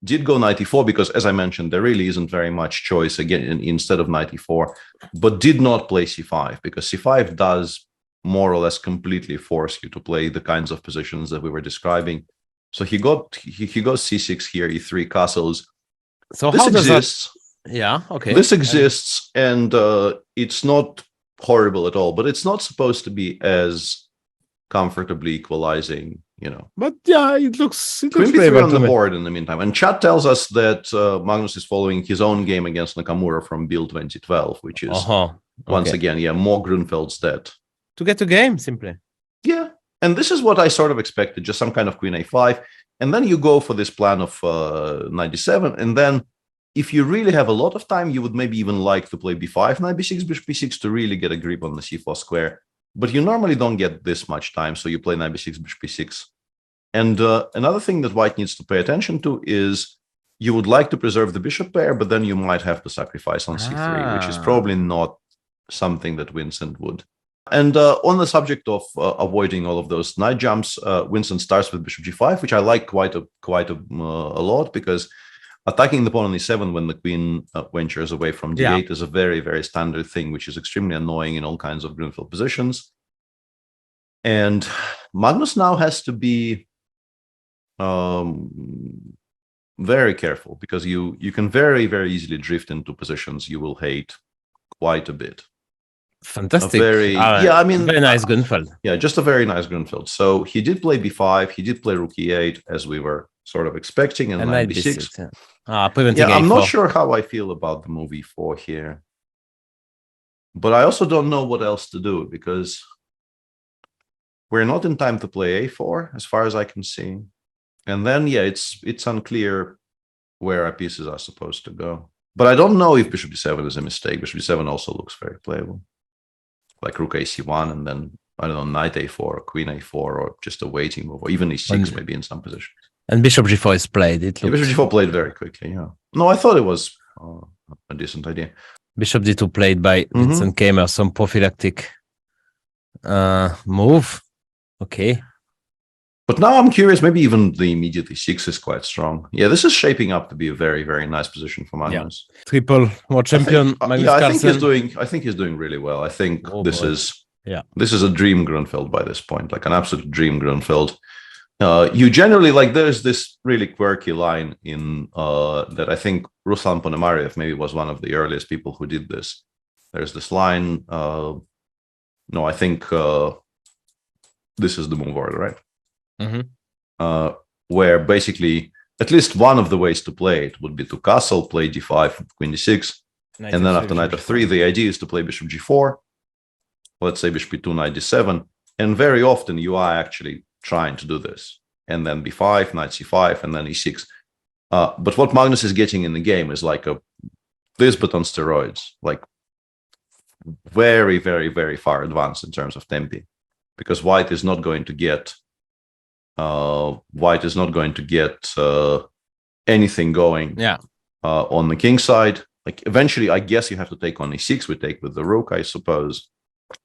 did go knight e4 because, as I mentioned, there really isn't very much choice again instead of knight e4, but did not play c5 because c5 does more or less completely force you to play the kinds of positions that we were describing. So he goes c6 here, e3 castles. So this how does exists. that? Yeah, okay. This exists, and it's not horrible at all, but it's not supposed to be as comfortably equalizing, But yeah, it looks Queen b3 playable on to the me. board in the meantime. And chat tells us that Magnus is following his own game against Nakamura from Bill 2012, which is, once again, more Grunfeld's dead. To get to game, simply. Yeah. And this is what I sort of expected, just some kind of Queen a5. And then you go for this plan of knight d7. And then if you really have a lot of time, you would maybe even like to play b5, knight b6, bishop b6 to really get a grip on the c4 square. But you normally don't get this much time, so you play knight b6, bishop b6. And another thing that white needs to pay attention to is you would like to preserve the bishop pair, but then you might have to sacrifice on c3, which is probably not something that Vincent would. And on the subject of avoiding all of those knight jumps, Vincent starts with bishop g5, which I like quite a lot, because attacking the pawn on e7 when the queen ventures away from d8 is a very, very standard thing, which is extremely annoying in all kinds of Grunfeld positions. And Magnus now has to be very careful, because you can very, very easily drift into positions you will hate quite a bit. Fantastic. Very nice Grunfeld. Yeah, just a very nice Grunfeld. So he did play b5, he did play rook e8, as we were sort of expecting, and knight b6. I'm not sure how I feel about the move e4 here. But I also don't know what else to do, because we're not in time to play a4, as far as I can see. And then, it's unclear where our pieces are supposed to go. But I don't know if bishop d7 is a mistake. Bishop d7 also looks very playable. Like rook ac1, and then, I don't know, knight a4, or queen a4, or just a waiting move, or even e6 maybe in some positions. And bishop g4 is played. Bishop g4 played very quickly, yeah. No, I thought it was a decent idea. Bishop d2 played by Vincent Kamer, some prophylactic move. Okay. But now I'm curious, maybe even the immediate e6 is quite strong. Yeah, this is shaping up to be a very, very nice position for Magnus. Yeah. Triple world champion, Magnus Carlsen. I think he's doing really well. I think this is a dream Grunfeld by this point, like an absolute dream Grunfeld. You generally, like, there's this really quirky line in that I think Ruslan Ponomarev maybe was one of the earliest people who did this. There's this line, I think this is the move order, right? Where basically at least one of the ways to play it would be to castle, play d5, queen d6, and then after knight f3, the idea is to play bishop g4, let's say bishop e2, knight d7, and very often you are actually trying to do this, and then b5, knight c5, and then e6. But what Magnus is getting in the game is like this, but on steroids, like very, very, very far advanced in terms of tempi, because white is not going to get anything going on the king side. Like, eventually, I guess you have to take on e6. We take with the rook, I suppose.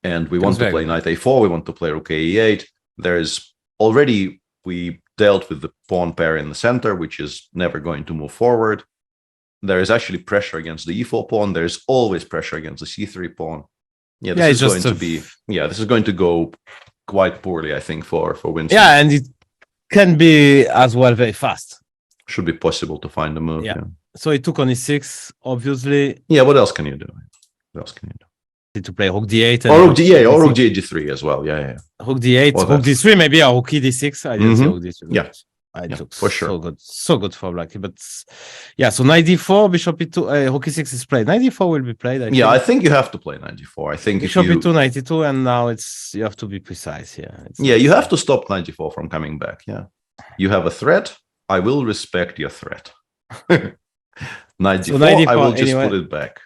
And we want to play knight a4. We want to play rook a8. There's already, we dealt with the pawn pair in the center, which is never going to move forward. There is actually pressure against the e4 pawn. There's always pressure against the c3 pawn. This is going to go quite poorly, I think, for Winston. Yeah, and it can be as well very fast. Should be possible to find a move. Yeah. So he took on e6, obviously. Yeah, what else can you do? To play rook d8. Or rook d8, or rook d3 as well. Yeah. Rook d8, rook d3, maybe a rook d6. I didn't see rook d3. Yeah. It looks for sure. So good for Blacky. But so knight d4, bishop e2, rook e6 is played. Knight d4 will be played. I think you have to play knight d4. I think bishop e2, knight e2, and now you have to be precise here. You have to stop knight d4 from coming back. Yeah, you have a threat. I will respect your threat. Knight d4, I will just put it back,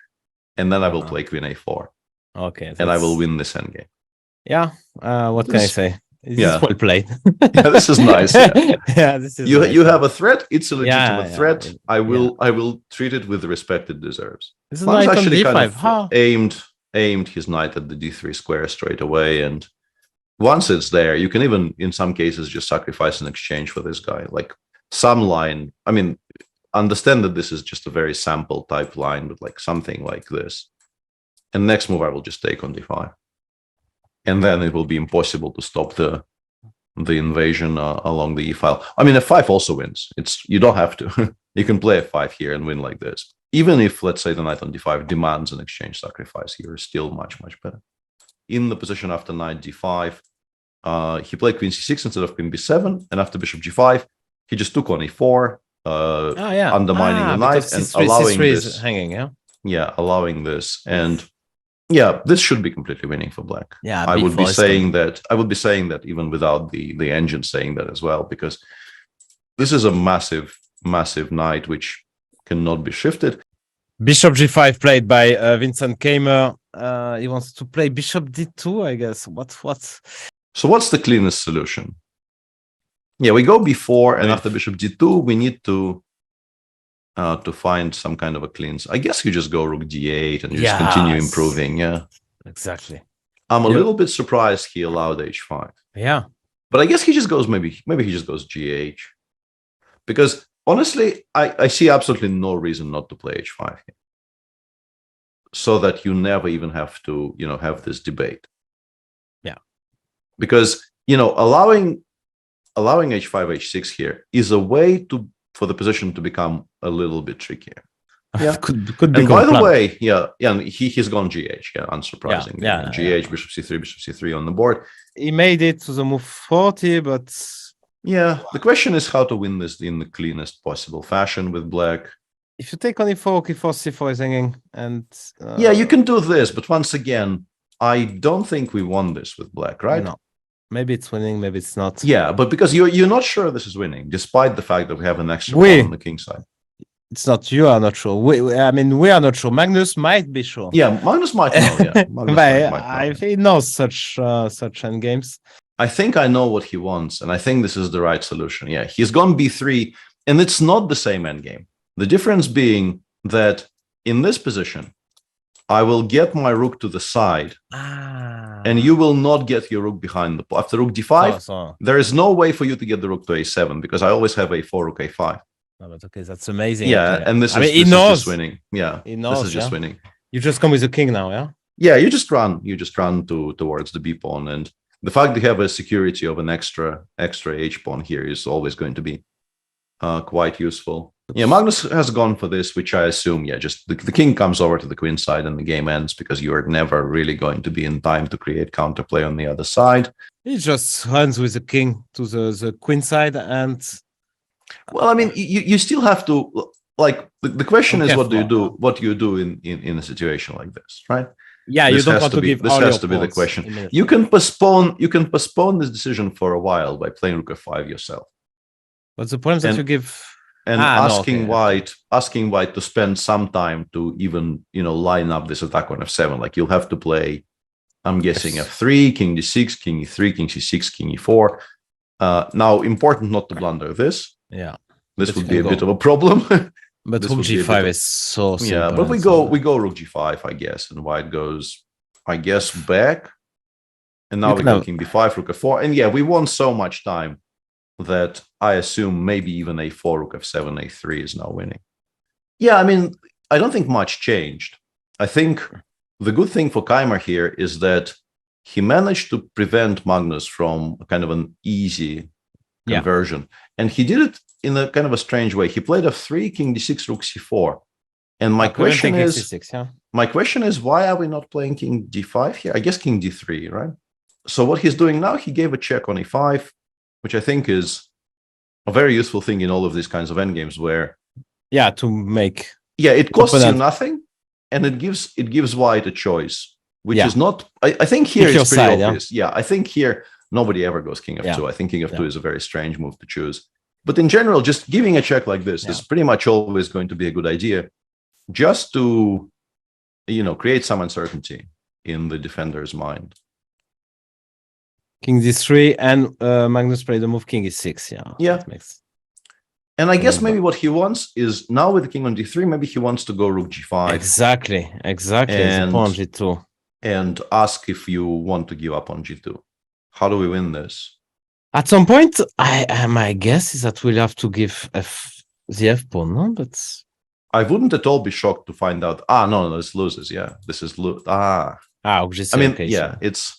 and then I will play queen a4. Okay, and I will win this endgame. Yeah. What can I say? This is well played. This is nice. This is you have a threat. It's a legitimate threat. I will treat it with the respect it deserves. This is knight on d5. Kind of aimed his knight at the d3 square straight away, and once it's there, you can even, in some cases, just sacrifice in exchange for this guy. Like some line. I mean, understand that this is just a very sample type line with like something like this. And next move, I will just take on d5. And then it will be impossible to stop the invasion along the e file. I mean, f5 also wins. You don't have to. You can play f5 here and win like this. Even if, let's say, the knight on d5 demands an exchange sacrifice here, is still much, much better. In the position after knight d5, he played queen c6 instead of queen b7, and after bishop g5, he just took on e4, undermining the knight and allowing this hanging. Allowing this, and this should be completely winning for black. I would be saying that even without the engine saying that as well, because this is a massive knight which cannot be shifted. Bishop g5 played by Vincent Kamer. He wants to play bishop d2, I guess. So what's the cleanest solution? We go b4, and after bishop d2, we need to find some kind of a cleanse. I guess you just go rook d8 and you just continue improving. Yeah, exactly. I'm a little bit surprised he allowed h5. Yeah, but I guess he just goes maybe he just goes gh, because honestly, I see absolutely no reason not to play h5 here, so that you never even have to have this debate. Yeah, because allowing h5 h6 here is a way for the position to become a little bit trickier. Yeah, could be. And by the way, and he's gone GH. Yeah, unsurprisingly. GH, bishop c3 on the board. He made it to the move 40, but the question is how to win this in the cleanest possible fashion with black. If you take on e4, e4, c4 is hanging, and you can do this, but once again, I don't think we won this with black, right? No. Maybe it's winning, maybe it's not. Yeah, but because you're not sure this is winning, despite the fact that we have an extra pawn on the king side. It's not, you are not sure. We are not sure. Magnus might be sure. Yeah, Magnus might know. Yeah, Magnus he knows such endgames. I think I know what he wants, and I think this is the right solution. Yeah, he's gone b3, and it's not the same endgame. The difference being that in this position, I will get my rook to the side, and you will not get your rook behind the pawn. After rook d5, there is no way for you to get the rook to a7, because I always have a4, rook a5. No, but okay, that's amazing. Yeah, and this is just winning. Yeah, he knows, this is just winning. You just come with the king now, yeah? Yeah, you just run towards the b pawn, and the fact that you have a security of an extra h pawn here is always going to be quite useful. Yeah, Magnus has gone for this, which I assume, just the king comes over to the queen side and the game ends, because you are never really going to be in time to create counterplay on the other side. He just runs with the king to the queen side, and well, I mean, you still have to, like, the question is, what do you do in a situation like this, right? Yeah, you don't want to give this has to be the question. You can postpone this decision for a while by playing rook f5 yourself. But the point is that you give asking white to spend some time to even line up this attack on f7. Like, you'll have to play, I'm guessing, f3, king d6, king e3, king c6, king e4. Now, important not to blunder this. Yeah, this would be a bit of a problem. But rook g5 is so simple. Yeah, but we go rook g5, I guess, and white goes, I guess, back. And now we go king b5, rook f4, and we won so much time that I assume maybe even a4, rook f7, a3 is now winning. Yeah, I mean, I don't think much changed. I think the good thing for Kamer here is that he managed to prevent Magnus from kind of an easy conversion. And he did it in a kind of a strange way. He played f3, king d6, rook c4. And my question is, why are we not playing king d5 here? I guess king d3, right? So what he's doing now, he gave a check on e5, which I think is a very useful thing in all of these kinds of endgames where... Yeah, to make... Yeah, it costs you nothing, and it gives white a choice, which is not... I think here it's pretty obvious. Yeah, I think here nobody ever goes king f2. I think king f2 is a very strange move to choose. But in general, just giving a check like this is pretty much always going to be a good idea, just to, create some uncertainty in the defender's mind. King d3, and Magnus played the move king e6. Yeah. And I guess maybe what he wants is, now with the king on d3, maybe he wants to go rook g5. Exactly. And pawn g2. And ask if you want to give up on g2. How do we win this? At some point, my guess is that we'll have to give the F pawn, no? But I wouldn't at all be shocked to find out. No, this loses. Yeah, this is rook G3, I mean, okay, yeah, so.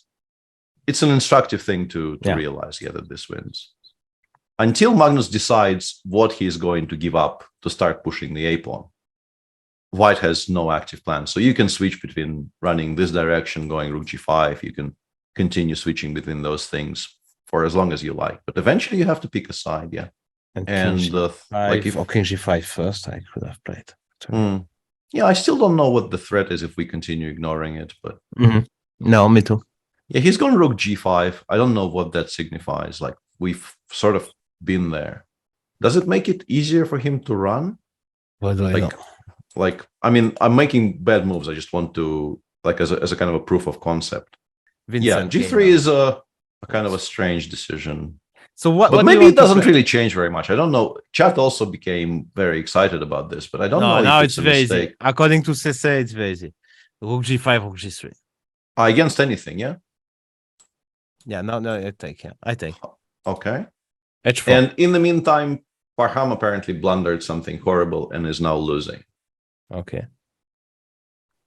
it's an instructive thing to realize, that this wins. Until Magnus decides what he's going to give up to start pushing the A pawn, White has no active plan. So you can switch between running this direction, going rook G5. You can continue switching between those things for as long as you like. But eventually you have to pick a side, yeah. And king G5, or king G5 first, I could have played. Yeah, I still don't know what the threat is if we continue ignoring it, but no, me too. Yeah, he's gone rook G5. I don't know what that signifies. Like, we've sort of been there. Does it make it easier for him to run? What do I know? Like, I mean, I'm making bad moves. I just want to, like, as a kind of a proof of concept. Vincent G3 is a kind of a strange decision. So what? But maybe it doesn't really change very much. I don't know. Chat also became very excited about this, but I don't know. Now if it's very easy. According to CC, it's very easy. Rook G5, rook G3. Against anything, yeah. Yeah, no, I take. Yeah, I take. Okay. H4. And in the meantime, Parham apparently blundered something horrible and is now losing. Okay.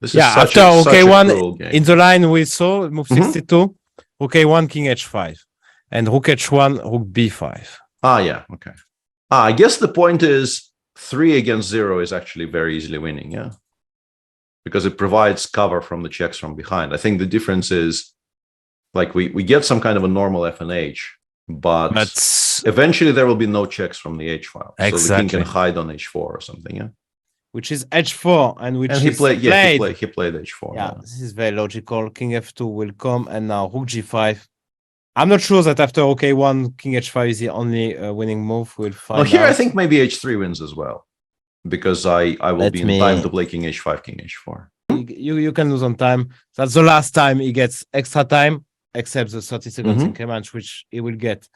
This is after OK1 in the line we saw move 62, OK1 king H5, and rook H1 rook B5. Yeah, okay. I guess the point is 3 against 0 is actually very easily winning, yeah, because it provides cover from the checks from behind. I think the difference is, like, we get some kind of a normal F and H, but eventually there will be no checks from the H file. Exactly. So the king can hide on H4 or something, yeah. Which is H4, and he played H4. Yeah, this is very logical. King F2 will come, and now rook G5. I'm not sure that after OK1, king H5 is the only winning move. We'll find out. Here I think maybe H3 wins as well, because I will be in time to play king H5, king H4. You can lose on time. That's the last time he gets extra time, except the 30 seconds increment, which he will get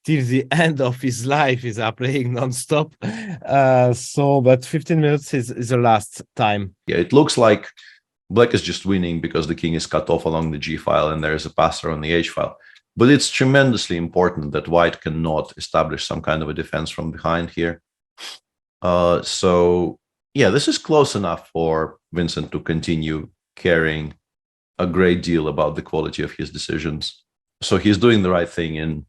till the end of his life. Is playing non-stop. But 15 minutes is the last time. Yeah, it looks like Black is just winning because the king is cut off along the G file and there is a passer on the H file. But it's tremendously important that White cannot establish some kind of a defense from behind here. So yeah, this is close enough for Vincent to continue caring a great deal about the quality of his decisions. So he's doing the right thing in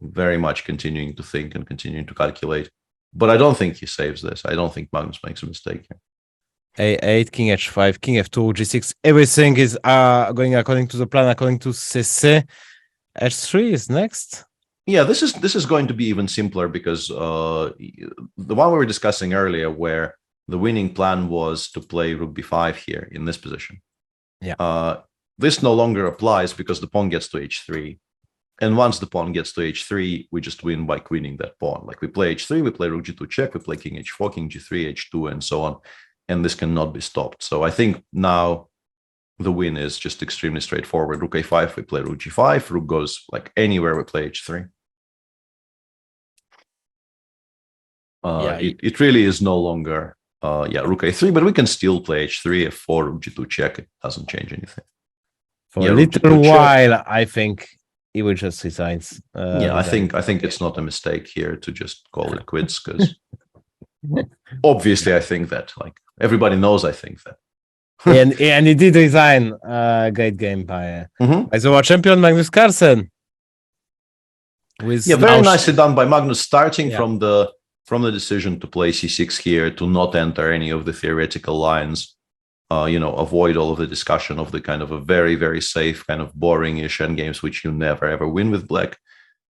very much continuing to think and continuing to calculate. But I don't think he saves this. I don't think Magnus makes a mistake here. A8, king H5, king F2, G6. Everything is going according to the plan, according to CC. H3 is next. Yeah, this is going to be even simpler because the one we were discussing earlier, where the winning plan was to play rook b5 here in this position. Yeah. This no longer applies because the pawn gets to h3. And once the pawn gets to h3, we just win by queening that pawn. Like, we play h3, we play rook g2 check, we play king h4, king g3, h2, and so on. And this cannot be stopped. So I think now the win is just extremely straightforward. Rook a5, we play rook g5. Rook goes like anywhere, we play h3. It really is no longer rook a3, but we can still play h3, f4, rook g2 check. It doesn't change anything. For a little while, I think he will just resign. I think it's not a mistake here to just call it quits, because obviously I think that, like, everybody knows I think that. and he did resign. Great game by the world champion Magnus Carlsen. Very nicely done by Magnus, starting from the decision to play c6 here, to not enter any of the theoretical lines, avoid all of the discussion of the kind of a very, very safe, kind of boring-ish endgames, which you never ever win with Black.